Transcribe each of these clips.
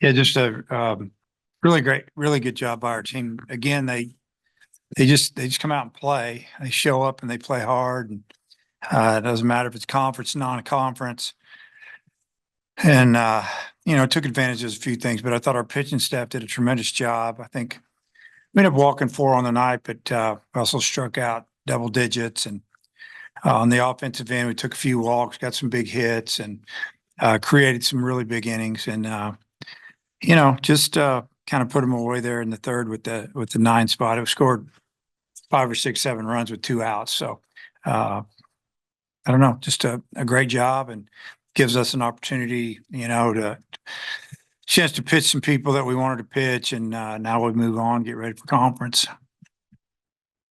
Yeah, just a really great, really good job by our team. Again, they just come out and play. They show up and they play hard. And it doesn't matter if it's conference, non-conference. And took advantage of a few things, but I thought our pitching staff did a tremendous job. I think we ended up walking four on the night, but also struck out double digits. And on the offensive end, we took a few walks, got some big hits, and created some really big innings. And just kind of put them away there in the third with the nine spot. It scored 5 or 6, 7 runs with 2 outs. So I don't know, just a great job, and gives us an opportunity, to chance to pitch some people that we wanted to pitch, and now we move on, get ready for conference.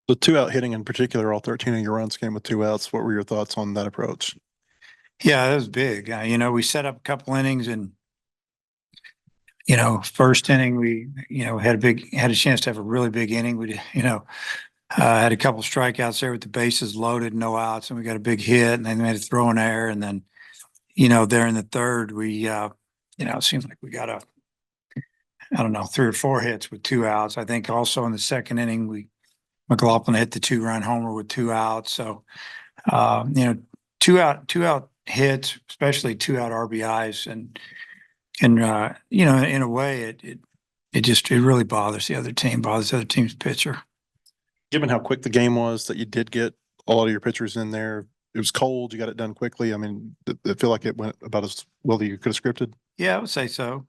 The 2-out hitting in particular, all 13 of your runs came with 2 outs. What were your thoughts on that approach? Yeah, that was big. We set up a couple innings, and first inning we had a chance to have a really big inning. We had a couple strikeouts there with the bases loaded, no outs, and we got a big hit, and then we had a throw in air, and then there in the third we it seems like we got I don't know, 3 or 4 hits with 2 outs. I think also in the second inning McLaughlin hit the 2-run homer with 2 outs. So, 2 out hits, especially 2-out RBIs, and in a way, it really bothers the other team, bothers the other team's pitcher. Given how quick the game was, that you did get a lot of your pitchers in there, it was cold. You got it done quickly. I mean, I feel like it went about as well as you could have scripted. Yeah, I would say so.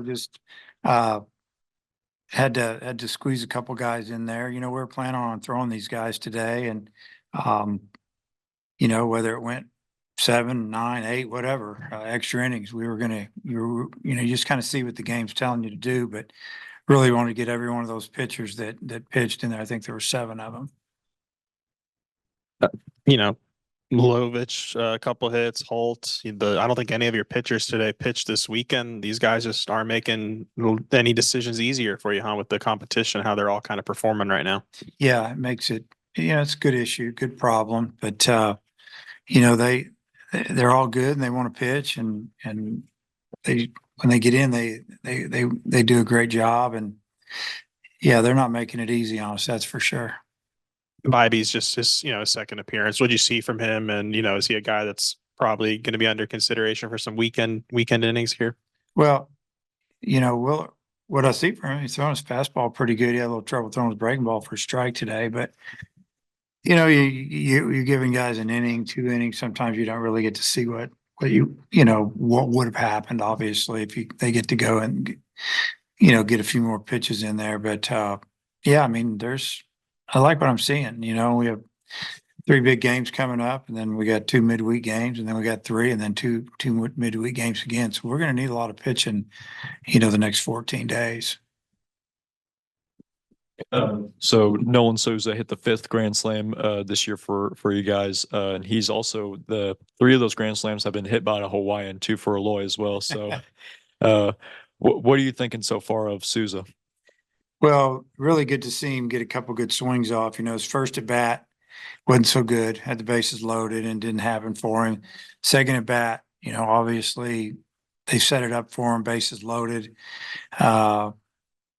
Just had to squeeze a couple guys in there. We were planning on throwing these guys today, and whether it went 7, 9, 8, whatever, extra innings, you just kind of see what the game's telling you to do, but really wanted to get every one of those pitchers that pitched in there. I think there were 7 of them. Milovich, a couple hits, Holt. I don't think any of your pitchers today pitched this weekend. These guys just aren't making any decisions easier for you, huh? With the competition, how they're all kind of performing right now. Yeah, it makes it. It's a good issue, good problem, but they're all good and they want to pitch, and when they get in, they do a great job, and yeah, they're not making it easy on us. That's for sure. Bibby's just his second appearance. What'd you see from him? And is he a guy that's probably going to be under consideration for some weekend innings here? Well, what I see from him, he's throwing his fastball pretty good. He had a little trouble throwing his breaking ball for a strike today, but you're giving guys an inning, 2 innings. Sometimes you don't really get to see what would have happened. Obviously, if they get to go and get a few more pitches in there. But yeah, I mean, I like what I'm seeing. We have 3 big games coming up, and then we got 2 midweek games, and then we got 3, and then two midweek games again. So we're going to need a lot of pitching, the next 14 days. So Nolan Souza hit the 5th Grand Slam this year for you guys, and he's also the 3 of those Grand Slams have been hit by a Hawaiian, 2 for Eloy as well. So, what are you thinking so far of Souza? Well, really good to see him get a couple good swings off. His first at bat wasn't so good, had the bases loaded, and didn't happen for him. Second at bat, obviously they set it up for him, bases loaded.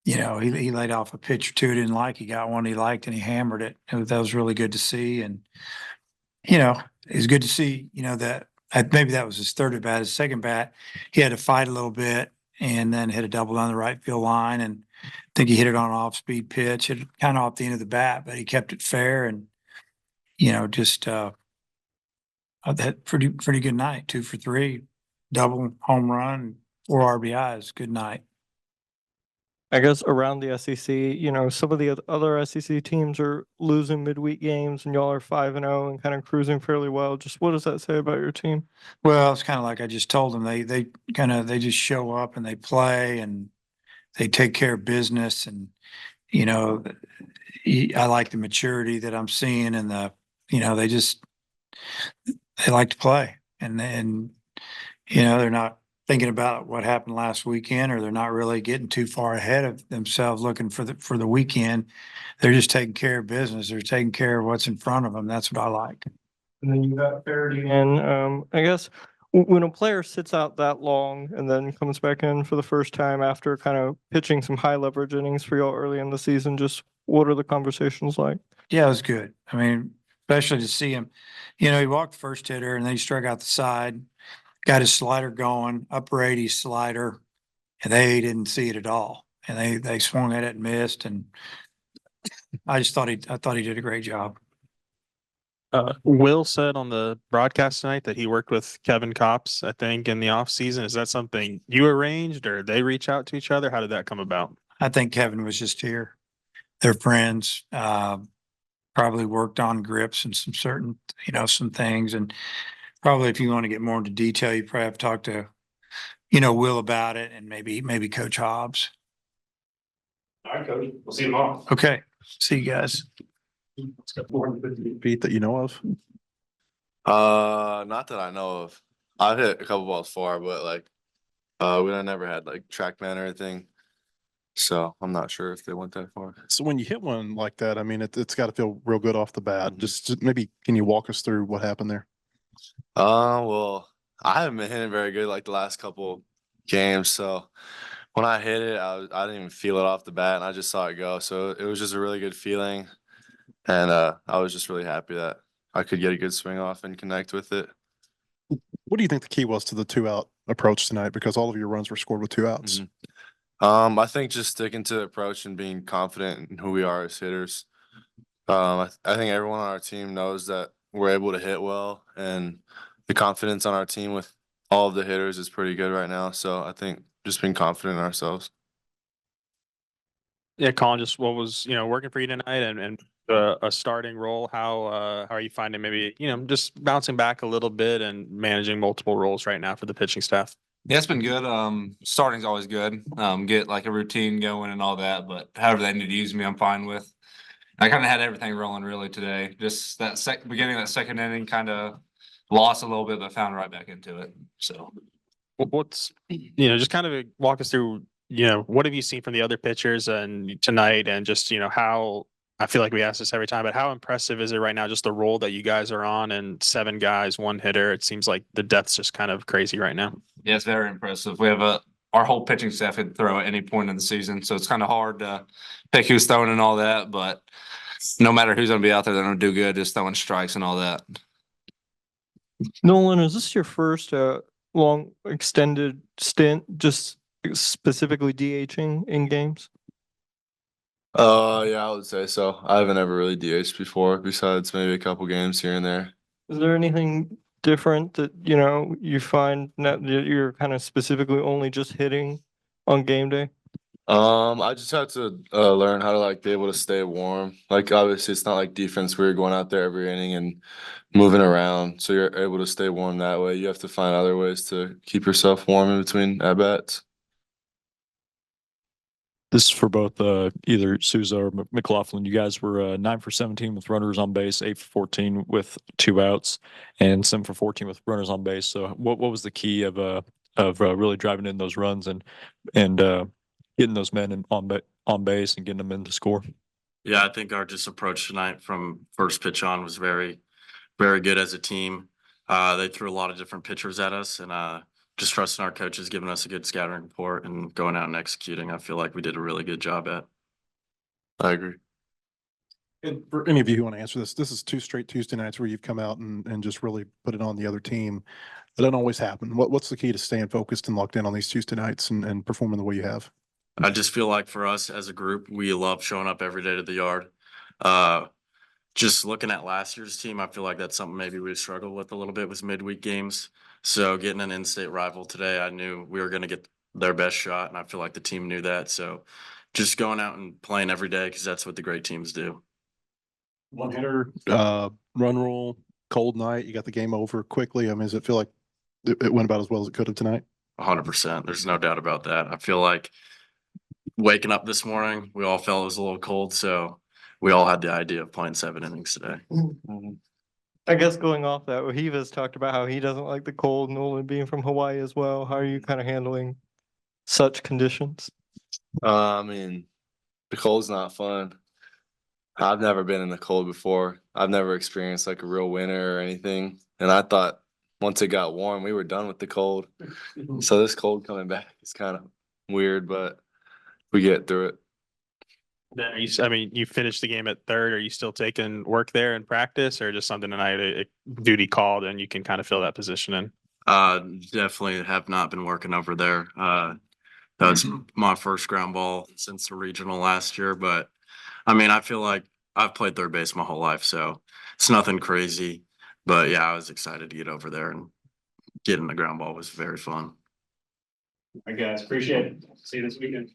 He laid off a pitch or 2 didn't like. He got one he liked, and he hammered it. That was really good to see. And, it's good to see, that maybe that was his third at bat. His second bat, he had to fight a little bit and then hit a double down the right field line. And I think he hit it on an off-speed pitch, hit it kind of off the end of the bat, but he kept it fair, and, just that pretty good night. 2 for 3, double, home run, 4 RBIs. Good night. I guess around the SEC, some of the other SEC teams are losing midweek games, and y'all are 5-0 and kind of cruising fairly well. Just what does that say about your team? Well, it's kind of like I just told them. They just show up and they play and they take care of business. And I like the maturity that I'm seeing, and they like to play, and they're not thinking about what happened last weekend, or they're not really getting too far ahead of themselves looking for the weekend. They're just taking care of business. They're taking care of what's in front of them. That's what I like. And then you got Faraday. And I guess When a player sits out that long and then comes back in for the first time after kind of pitching some high leverage innings for y'all early in the season, just what are the conversations like? Yeah, it was good. I mean, especially to see him, he walked the first hitter and then he struck out the side, got his slider going, upper 80 slider, and they didn't see it at all. And they swung at it and missed. And I thought he did a great job. Will said on the broadcast tonight that he worked with Kevin Kopps, I think, in the off season. Is that something you arranged or they reach out to each other? How did that come about? I think Kevin was just here. They're friends. Probably worked on grips and some certain, some things. And probably if you want to get more into detail, you probably have to talk to, Will about it and maybe Coach Hobbs. All right, Coach. We'll see you tomorrow. Okay. See you guys. Feet that you know of? Not that I know of. I've hit a couple balls far, but we never had like TrackMan or anything. So I'm not sure if they went that far. So when you hit one like that, I mean, it's got to feel real good off the bat. Just maybe, can you walk us through what happened there? Well, I haven't been hitting very good like the last couple games. So when I hit it, I didn't even feel it off the bat, and I just saw it go. So it was just a really good feeling, and I was just really happy that I could get a good swing off and connect with it. What do you think the key was to the 2-out approach tonight? Because all of your runs were scored with 2 outs. I think just sticking to the approach and being confident in who we are as hitters. I think everyone on our team knows that we're able to hit well, and the confidence on our team with all of the hitters is pretty good right now. So I think just being confident in ourselves. Yeah, Colin, just what was, working for you tonight and a starting role? How are you finding maybe, just bouncing back a little bit and managing multiple roles right now for the pitching staff? Yeah, it's been good. Starting's always good. Get like a routine going and all that, but however they need to use me, I'm fine with. I kind of had everything rolling really today. Just that beginning of that second inning kind of lost a little bit, but found right back into it. So What's, just kind of walk us through, what have you seen from the other pitchers and tonight, and just, how, I feel like we ask this every time, but how impressive is it right now, just the role that you guys are on, and 7 guys, 1 hitter? It seems like the depth's just kind of crazy right now. yeah, it's very impressive. We have our whole pitching staff could throw at any point in the season, so it's kind of hard to pick who's throwing and all that. But no matter who's going to be out there, they're going to do good, just throwing strikes and all that. Nolan, is this your first long extended stint just specifically DHing in games? Yeah, I would say so. I haven't ever really DH'd before, besides maybe a couple games here and there. Is there anything different that, you find that you're kind of specifically only just hitting on game day? I just had to learn how to be able to stay warm. Like obviously it's not like defense where you're going out there every inning and moving around. So you're able to stay warm that way. You have to find other ways to keep yourself warm in between at bats. This is for both either Souza or McLaughlin. You guys were 9 for 17 with runners on base, 8 for 14 with 2 outs, and 7 for 14 with runners on base. So what was the key of really driving in those runs and getting those men on base and getting them in to score? Yeah, I think our just approach tonight from first pitch on was very, very good as a team. They threw a lot of different pitchers at us, and just trusting our coaches, giving us a good scattering report and going out and executing. I feel like we did a really good job at. I agree. And for any of you who want to answer this is 2 straight Tuesday nights where you've come out and just really put it on the other team. That doesn't always happen. What's the key to staying focused and locked in on these Tuesday nights and performing the way you have? I just feel like for us as a group, we love showing up every day to the yard. Just looking at last year's team, I feel like that's something maybe we struggled with a little bit with midweek games. So getting an in-state rival today, I knew we were going to get their best shot, and I feel like the team knew that. So just going out and playing every day, because that's what the great teams do. 1 hitter, run rule, cold night, you got the game over quickly. I mean, does it feel like it went about as well as it could have tonight? 100%. There's no doubt about that. I feel like waking up this morning, we all felt it was a little cold, so we all had the idea of playing 7 innings today. I guess going off that, Wahiva's talked about how he doesn't like the cold, Nolan being from Hawaii as well. How are you kind of handling such conditions? I mean, the cold's not fun. I've never been in the cold before. I've never experienced like a real winter or anything. And I thought once it got warm, we were done with the cold. So this cold coming back is kind of weird, but we get through it. Then I mean, you finished the game at third. Are you still taking work there in practice, or just something tonight, duty called, and you can kind of fill that position in? Definitely have not been working over there. That was my first ground ball since the regional last year, but I mean, I feel like I've played third base my whole life, so it's nothing crazy. But yeah, I was excited to get over there, and getting the ground ball was very fun. I guys appreciate it. See you this weekend.